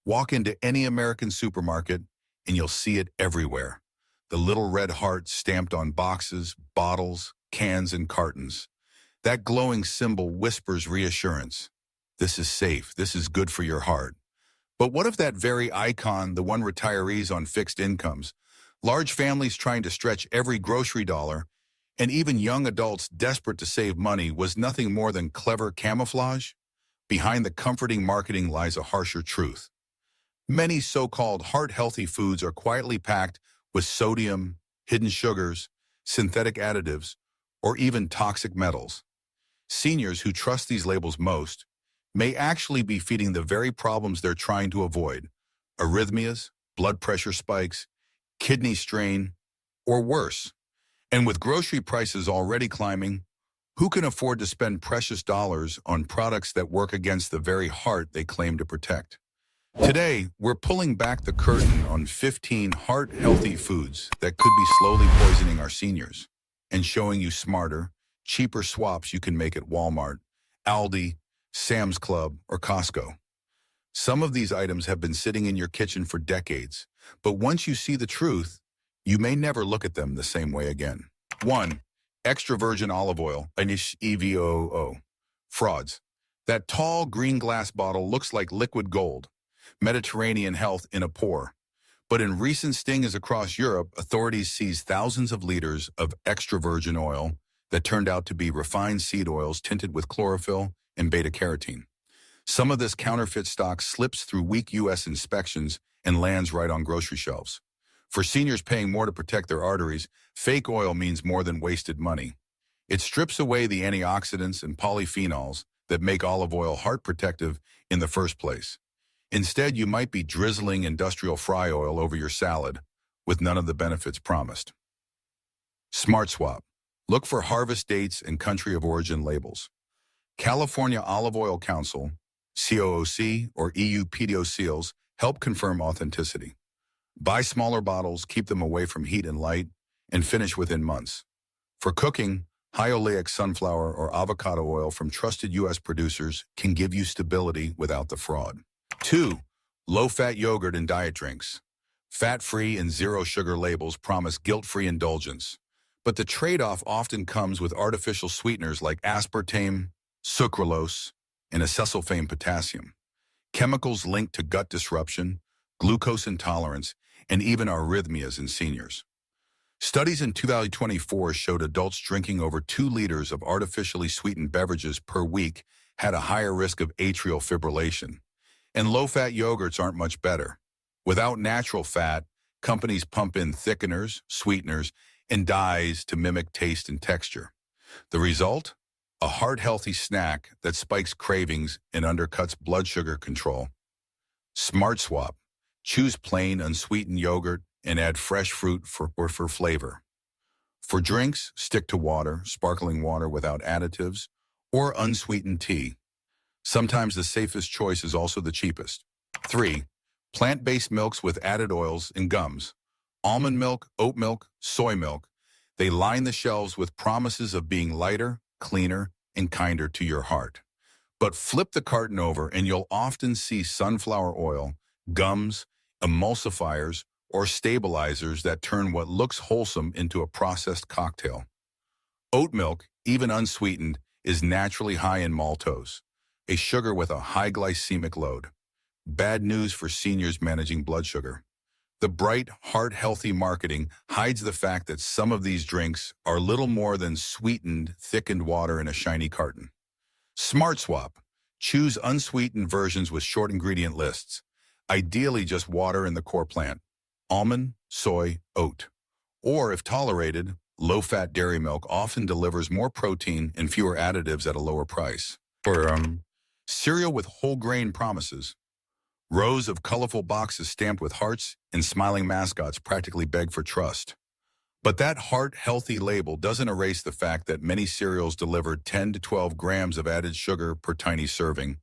Walk into any American supermarket and you'll see it everywhere. The little red heart stamped on boxes, bottles, cans, and cartons. That glowing symbol whispers reassurance. This is safe. This is good for your heart. But what if that very icon, the one retirees on fixed incomes, large families trying to stretch every grocery dollar, and even young adults desperate to save money was nothing more than clever camouflage? Behind the comforting marketing lies a harsher truth. Many so-called heart-healthy foods are quietly packed with sodium, hidden sugars, synthetic additives, or even toxic metals. Seniors who trust these labels most may actually be feeding the very problems they're trying to avoid: arrhythmias, blood pressure spikes, kidney strain, or worse. And with grocery prices already climbing, who can afford to spend precious dollars on products that work against the very heart they claim to protect? Today, we're pulling back the curtain on 15 heart-healthy foods that could be slowly poisoning our seniors and showing you smarter, cheaper swaps you can make at Walmart, Aldi, Sam's Club, or Costco. Some of these items have been sitting in your kitchen for decades, but once you see the truth, you may never look at them the same way again. 1. Extra virgin olive oil, Anish EVOO. Frauds. That tall green glass bottle looks like liquid gold. Mediterranean health in a pour. But in recent stings across Europe, authorities seized thousands of liters of extra virgin oil that turned out to be refined seed oils tinted with chlorophyll and beta-carotene. Some of this counterfeit stock slips through weak U.S. inspections and lands right on grocery shelves. For seniors paying more to protect their arteries, fake oil means more than wasted money. It strips away the antioxidants and polyphenols that make olive oil heart protective in the first place. Instead, you might be drizzling industrial fry oil over your salad with none of the benefits promised. Smart Swap. Look for harvest dates and country of origin labels. California Olive Oil Council, COOC, or EU PDO seals help confirm authenticity. Buy smaller bottles, keep them away from heat and light, and finish within months. For cooking, high oleic sunflower or avocado oil from trusted U.S. producers can give you stability without the fraud. 2. Low-fat yogurt and diet drinks. Fat-free and zero-sugar labels promise guilt-free indulgence, but the trade-off often comes with artificial sweeteners like aspartame, sucralose, and acesulfame potassium. Chemicals linked to gut disruption, glucose intolerance, and even arrhythmias in seniors. Studies in 2024 showed adults drinking over 2 liters of artificially sweetened beverages per week had a higher risk of atrial fibrillation. And low-fat yogurts aren't much better. Without natural fat, companies pump in thickeners, sweeteners, and dyes to mimic taste and texture. The result? A heart-healthy snack that spikes cravings and undercuts blood sugar control. Smart Swap. Choose plain, unsweetened yogurt and add fresh fruit for flavor. For drinks, stick to water, sparkling water without additives, or unsweetened tea. Sometimes the safest choice is also the cheapest. 3. Plant-based milks with added oils and gums. Almond milk, oat milk, soy milk. They line the shelves with promises of being lighter, cleaner, and kinder to your heart. But flip the carton over and you'll often see sunflower oil, gums, emulsifiers, or stabilizers that turn what looks wholesome into a processed cocktail. Oat milk, even unsweetened, is naturally high in maltose, a sugar with a high glycemic load. Bad news for seniors managing blood sugar. The bright, heart-healthy marketing hides the fact that some of these drinks are little more than sweetened, thickened water in a shiny carton. Smart Swap. Choose unsweetened versions with short ingredient lists. Ideally just water and the core plant. Almond, soy, oat. Or, if tolerated, low-fat dairy milk often delivers more protein and fewer additives at a lower price. For cereal with whole grain promises. Rows of colorful boxes stamped with hearts and smiling mascots practically beg for trust. But that heart-healthy label doesn't erase the fact that many cereals deliver 10 to 12 grams of added sugar per tiny serving,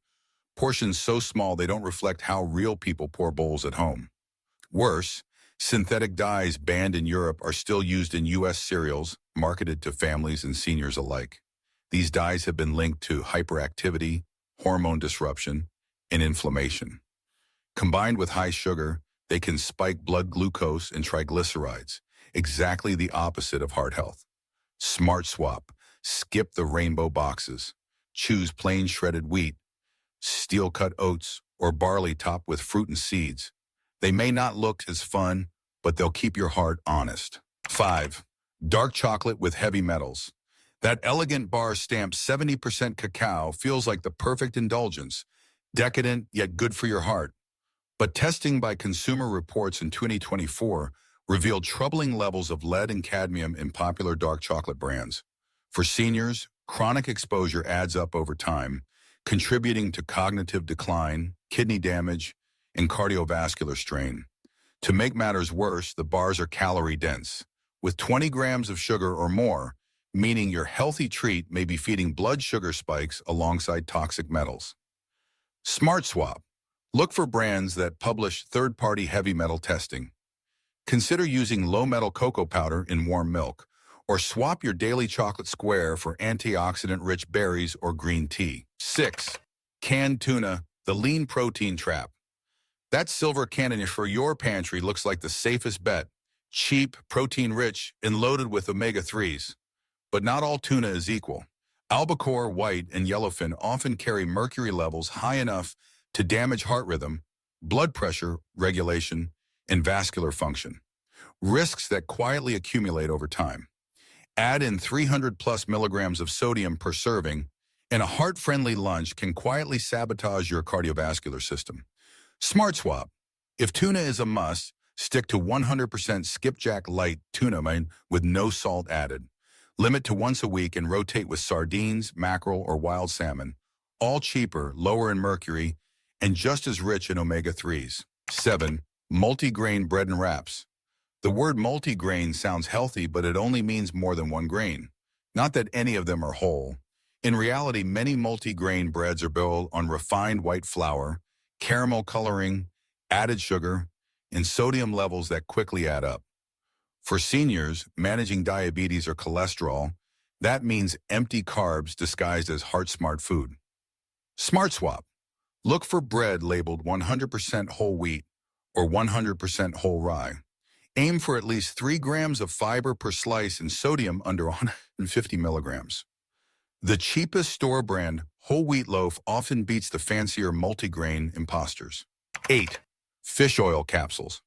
portions so small they don't reflect how real people pour bowls at home. Worse, synthetic dyes banned in Europe are still used in U.S. cereals marketed to families and seniors alike. These dyes have been linked to hyperactivity, hormone disruption, and inflammation. Combined with high sugar, they can spike blood glucose and triglycerides, exactly the opposite of heart health. Smart swap. Skip the rainbow boxes. Choose plain shredded wheat, steel-cut oats, or barley topped with fruit and seeds. They may not look as fun, but they'll keep your heart honest. 5. Dark chocolate with heavy metals. That elegant bar stamped 70% cacao feels like the perfect indulgence, decadent yet good for your heart. But testing by Consumer Reports in 2024 revealed troubling levels of lead and cadmium in popular dark chocolate brands. For seniors, chronic exposure adds up over time, contributing to cognitive decline, kidney damage, and cardiovascular strain. To make matters worse, the bars are calorie-dense, with 20 grams of sugar or more, meaning your healthy treat may be feeding blood sugar spikes alongside toxic metals. Smart Swap. Look for brands that publish third-party heavy metal testing. Consider using low-metal cocoa powder in warm milk, or swap your daily chocolate square for antioxidant-rich berries or green tea. 6. Canned tuna, the lean protein trap. That silver can for your pantry looks like the safest bet. Cheap, protein-rich, and loaded with omega-3s. But not all tuna is equal. Albacore, white, and yellowfin often carry mercury levels high enough to damage heart rhythm, blood pressure regulation, and vascular function. Risks that quietly accumulate over time. Add in 300 plus milligrams of sodium per serving, and a heart-friendly lunch can quietly sabotage your cardiovascular system. Smart Swap. If tuna is a must, stick to 100% skipjack light tuna with no salt added. Limit to once a week and rotate with sardines, mackerel, or wild salmon. All cheaper, lower in mercury, and just as rich in omega-3s. 7. Multigrain bread and wraps. The word multigrain sounds healthy, but it only means more than one grain. Not that any of them are whole. In reality, many multigrain breads are built on refined white flour, caramel coloring, added sugar, and sodium levels that quickly add up. For seniors managing diabetes or cholesterol, that means empty carbs disguised as heart-smart food. Smart Swap. Look for bread labeled 100% whole wheat or 100% whole rye. Aim for at least 3 grams of fiber per slice and sodium under 150 milligrams. The cheapest store brand whole wheat loaf often beats the fancier multigrain imposters. 8. Fish oil capsules.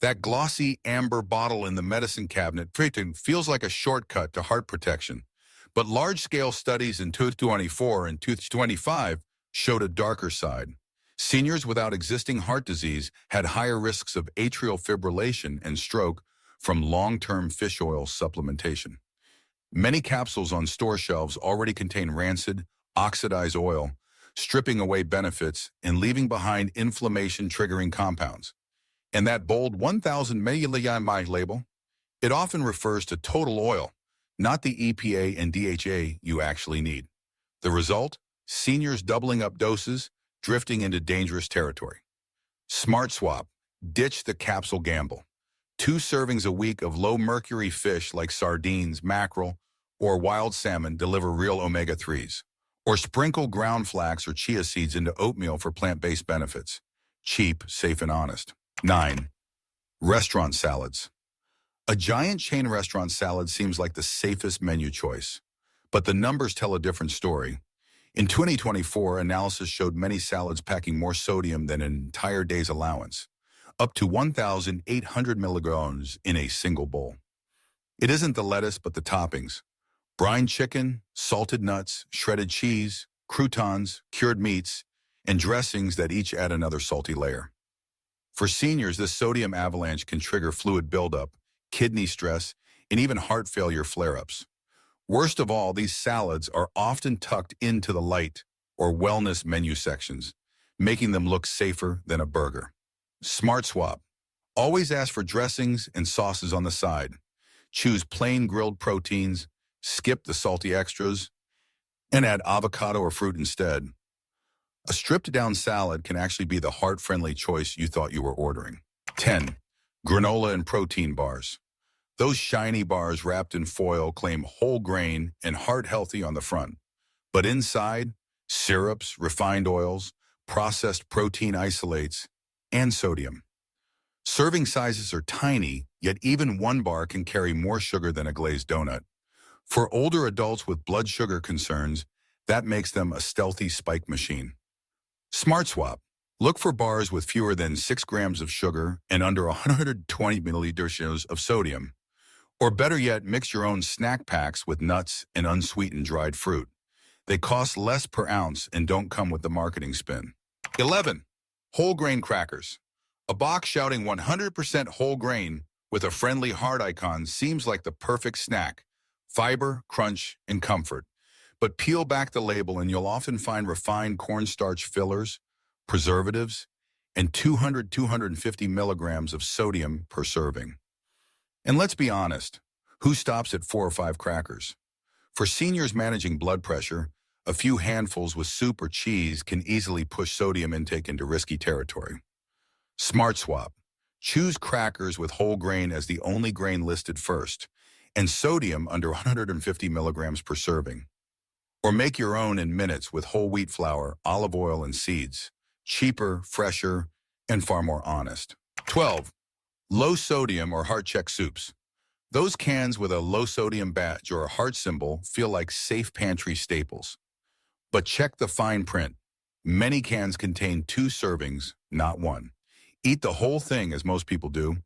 That glossy amber bottle in the medicine cabinet feels like a shortcut to heart protection, but large-scale studies in 2024 and 2025 showed a darker side. Seniors without existing heart disease had higher risks of atrial fibrillation and stroke from long-term fish oil supplementation. Many capsules on store shelves already contain rancid, oxidized oil, stripping away benefits and leaving behind inflammation-triggering compounds. And that bold 1,000 milliliter label, it often refers to total oil, not the EPA and DHA you actually need. The result? Seniors doubling up doses, drifting into dangerous territory. Smart Swap. Ditch the capsule gamble. 2 servings a week of low-mercury fish like sardines, mackerel, or wild salmon deliver real omega-3s. Or sprinkle ground flax or chia seeds into oatmeal for plant-based benefits. Cheap, safe, and honest. 9. Restaurant salads. A giant chain restaurant salad seems like the safest menu choice, but the numbers tell a different story. In 2024, analysis showed many salads packing more sodium than an entire day's allowance, up to 1,800 milligrams in a single bowl. It isn't the lettuce, but the toppings. Brine chicken, salted nuts, shredded cheese, croutons, cured meats, and dressings that each add another salty layer. For seniors, this sodium avalanche can trigger fluid buildup, kidney stress, and even heart failure flare-ups. Worst of all, these salads are often tucked into the light or wellness menu sections, making them look safer than a burger. Smart Swap. Always ask for dressings and sauces on the side. Choose plain grilled proteins, skip the salty extras, and add avocado or fruit instead. A stripped-down salad can actually be the heart-friendly choice you thought you were ordering. 10. Granola and protein bars. Those shiny bars wrapped in foil claim whole grain and heart healthy on the front. But inside, syrups, refined oils, processed protein isolates, and sodium. Serving sizes are tiny, yet even one bar can carry more sugar than a glazed donut. For older adults with blood sugar concerns, that makes them a stealthy spike machine. Smart Swap. Look for bars with fewer than 6 grams of sugar and under 120 milliliters of sodium. Or better yet, mix your own snack packs with nuts and unsweetened dried fruit. They cost less per ounce and don't come with the marketing spin. 11. Whole grain crackers. A box shouting 100% whole grain with a friendly heart icon seems like the perfect snack. Fiber, crunch, and comfort. But peel back the label and you'll often find refined cornstarch fillers, preservatives, and 250 milligrams of sodium per serving. And let's be honest, who stops at 4 or 5 crackers? For seniors managing blood pressure, a few handfuls with soup or cheese can easily push sodium intake into risky territory. Smart Swap. Choose crackers with whole grain as the only grain listed first, and sodium under 150 milligrams per serving. Or make your own in minutes with whole wheat flour, olive oil, and seeds. Cheaper, fresher, and far more honest. 12. Low sodium or heart check soups. Those cans with a low sodium badge or a heart symbol feel like safe pantry staples. But check the fine print. Many cans contain 2 servings, not 1. Eat the whole thing, as most people do,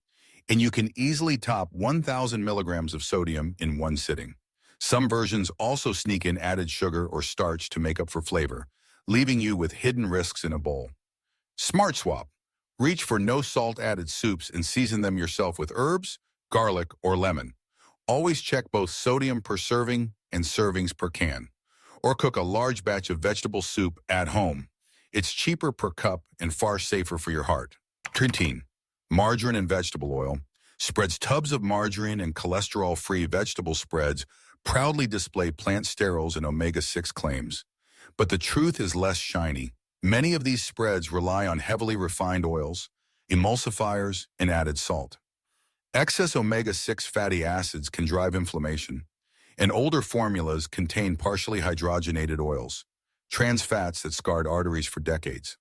and you can easily top 1,000 milligrams of sodium in one sitting. Some versions also sneak in added sugar or starch to make up for flavor, leaving you with hidden risks in a bowl. Smart Swap. Reach for no salt-added soups and season them yourself with herbs, garlic, or lemon. Always check both sodium per serving and servings per can. Or cook a large batch of vegetable soup at home. It's cheaper per cup and far safer for your heart. 13. Margarine and vegetable oil. Spreads. Tubs of margarine and cholesterol-free vegetable spreads proudly display plant sterols and omega-6 claims. But the truth is less shiny. Many of these spreads rely on heavily refined oils, emulsifiers, and added salt. Excess omega-6 fatty acids can drive inflammation, and older formulas contain partially hydrogenated oils, trans fats that scarred arteries for decades.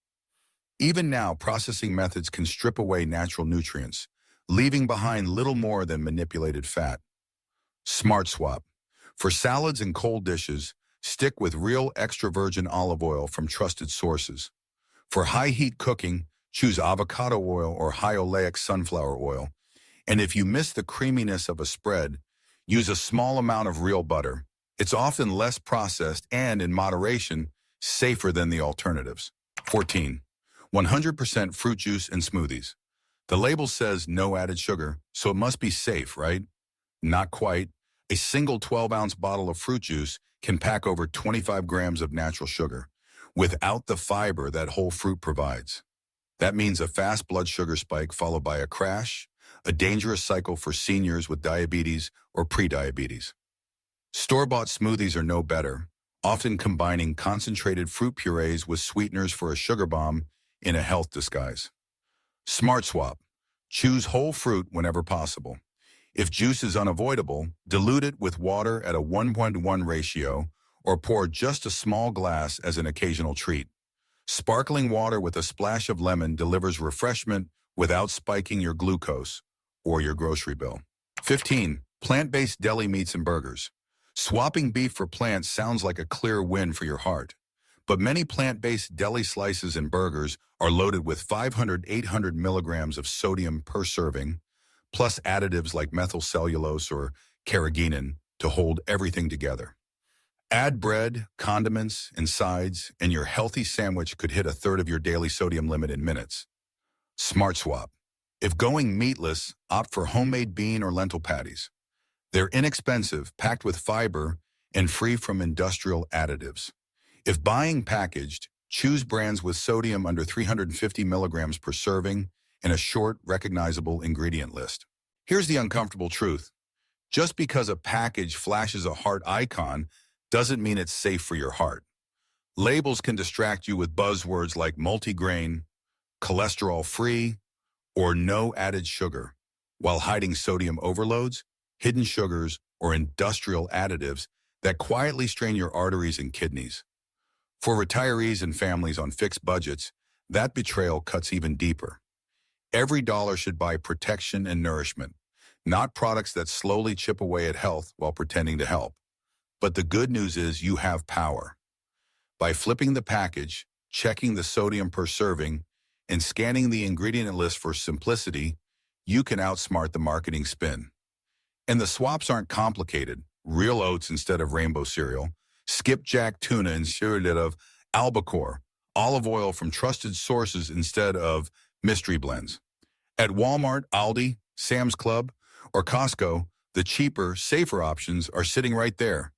Even now, processing methods can strip away natural nutrients, leaving behind little more than manipulated fat. Smart Swap. For salads and cold dishes, stick with real extra virgin olive oil from trusted sources. For high-heat cooking, choose avocado oil or high oleic sunflower oil. And if you miss the creaminess of a spread, use a small amount of real butter. It's often less processed and, in moderation, safer than the alternatives. 14. 100% fruit juice and smoothies. The label says no added sugar, so it must be safe, right? Not quite. A single 12-ounce bottle of fruit juice can pack over 25 grams of natural sugar, without the fiber that whole fruit provides. That means a fast blood sugar spike followed by a crash, a dangerous cycle for seniors with diabetes or prediabetes. Store-bought smoothies are no better, often combining concentrated fruit purees with sweeteners for a sugar bomb in a health disguise. Smart Swap. Choose whole fruit whenever possible. If juice is unavoidable, dilute it with water at a 1:1 ratio or pour just a small glass as an occasional treat. Sparkling water with a splash of lemon delivers refreshment without spiking your glucose or your grocery bill. 15. Plant-based deli meats and burgers. Swapping beef for plants sounds like a clear win for your heart. But many plant-based deli slices and burgers are loaded with 500-800 milligrams of sodium per serving, plus additives like methylcellulose or carrageenan to hold everything together. Add bread, condiments, and sides, and your healthy sandwich could hit a third of your daily sodium limit in minutes. Smart Swap. If going meatless, opt for homemade bean or lentil patties. They're inexpensive, packed with fiber, and free from industrial additives. If buying packaged, choose brands with sodium under 350 milligrams per serving and a short, recognizable ingredient list. Here's the uncomfortable truth. Just because a package flashes a heart icon doesn't mean it's safe for your heart. Labels can distract you with buzzwords like multigrain, cholesterol-free, or no added sugar, while hiding sodium overloads, hidden sugars, or industrial additives that quietly strain your arteries and kidneys. For retirees and families on fixed budgets, that betrayal cuts even deeper. Every dollar should buy protection and nourishment, not products that slowly chip away at health while pretending to help. But the good news is you have power. By flipping the package, checking the sodium per serving, and scanning the ingredient list for simplicity, you can outsmart the marketing spin. And the swaps aren't complicated. Real oats instead of rainbow cereal, skipjack tuna instead of albacore, olive oil from trusted sources instead of mystery blends. At Walmart, Aldi, Sam's Club, or Costco, the cheaper, safer options are sitting right there.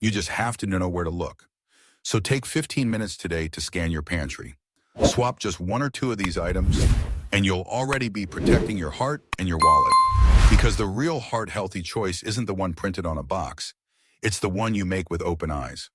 You just have to know where to look. So take 15 minutes today to scan your pantry. Swap just one or two of these items, and you'll already be protecting your heart and your wallet. Because the real heart-healthy choice isn't the one printed on a box. It's the one you make with open eyes.